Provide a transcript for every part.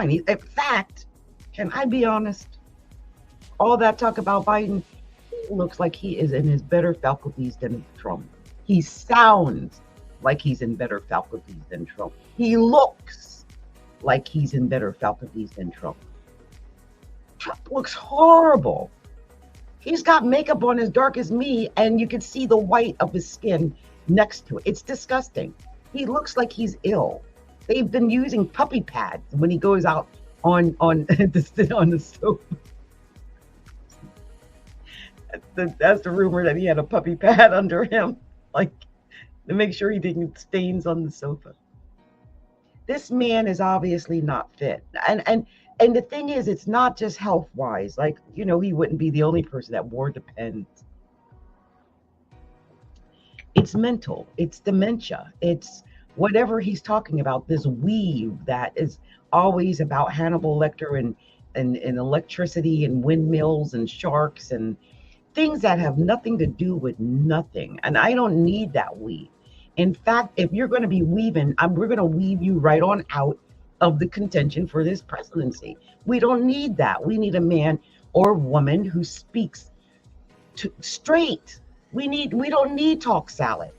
In fact, can I be honest? All that talk about Biden, he looks like he is in his better faculties than Trump. He sounds like he's in better faculties than Trump. He looks like he's in better faculties than Trump. Trump looks horrible. He's got makeup on as dark as me, and you can see the white of his skin next to it. It's disgusting. He looks like he's ill. They've been using puppy pads when he goes out on to sit on the sofa. That's the rumor, that he had a puppy pad under him, like to make sure he didn't get stains on the sofa. This man is obviously not fit, and the thing is, it's not just health wise. Like, he wouldn't be the only person that war depends. It's mental. It's dementia. It's whatever he's talking about. This weave that is always about Hannibal Lecter and electricity and windmills and sharks and things that have nothing to do with nothing. And I don't need that weave. In fact, if you're going to be weaving, we're going to weave you right on out of the contention for this presidency. We don't need that. We need a man or woman who speaks straight. We don't need talk salad.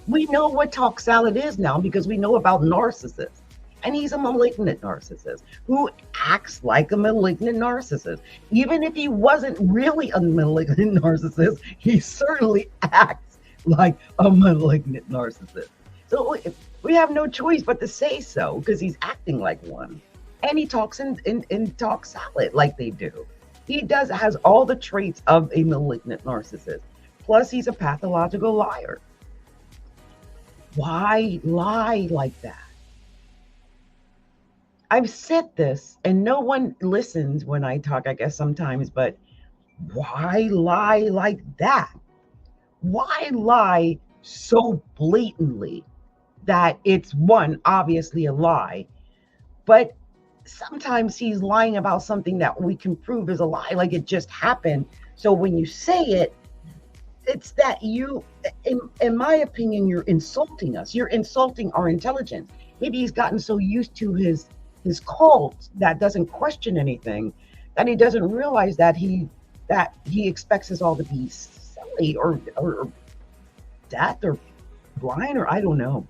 We know what talk salad is now because we know about narcissists. And he's a malignant narcissist who acts like a malignant narcissist. Even if he wasn't really a malignant narcissist, he certainly acts like a malignant narcissist. So we have no choice but to say so, because he's acting like one. And he talks in talk salad like they do. He has all the traits of a malignant narcissist. Plus, he's a pathological liar. Why lie like that? I've said this, and no one listens when I talk, I guess sometimes, but why lie like that? Why lie so blatantly that it's, one, obviously a lie, but sometimes he's lying about something that we can prove is a lie, like it just happened. So when you say it, it's that you, in my opinion, you're insulting us. You're insulting our intelligence. Maybe he's gotten so used to his cult that doesn't question anything, that he doesn't realize that he expects us all to be silly or deaf or blind, or I don't know.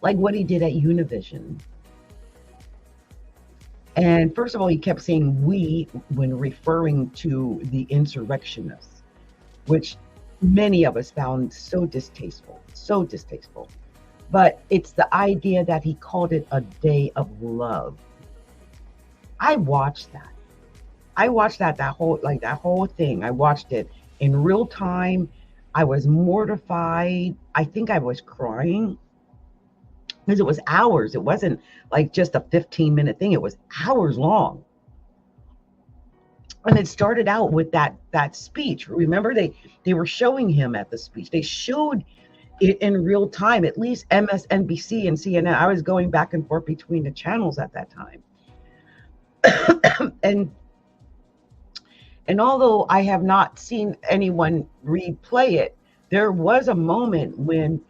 Like what he did at Univision. And first of all, he kept saying we when referring to the insurrectionists, which many of us found so distasteful. But it's the idea that he called it a day of love. I watched that. That whole thing. I watched it in real time. I was mortified. I think I was crying because it was hours. It wasn't like just a 15-minute thing. It was hours long. And it started out with that speech. Remember, they were showing him at the speech. They showed it in real time, at least MSNBC and CNN. I was going back and forth between the channels at that time. And although I have not seen anyone replay it, there was a moment when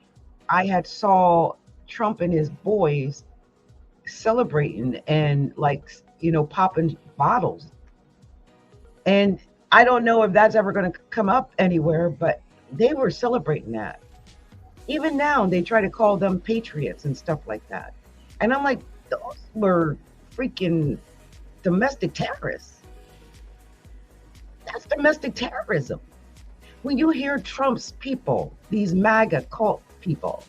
I had saw Trump and his boys celebrating and popping bottles. And I don't know if that's ever going to come up anywhere, but they were celebrating that. Even now, they try to call them patriots and stuff like that. And I'm like, those were freaking domestic terrorists. That's domestic terrorism. When you hear Trump's people, these MAGA cult people,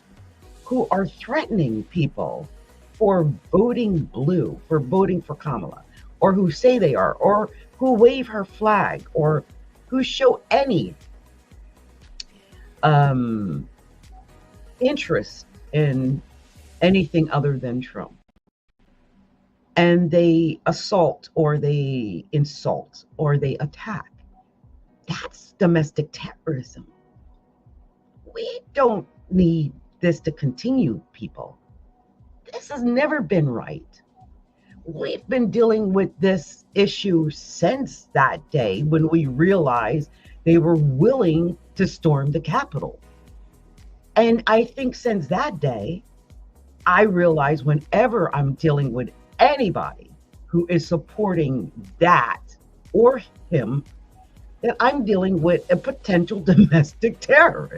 who are threatening people for voting blue, for voting for Kamala, or who say they are, or who wave her flag, or who show any interest in anything other than Trump. And they assault, or they insult, or they attack. That's domestic terrorism. We don't need this to continue, people. This has never been right. We've been dealing with this issue since that day when we realized they were willing to storm the Capitol. And I think since that day, I realize whenever I'm dealing with anybody who is supporting that or him, that I'm dealing with a potential domestic terrorist.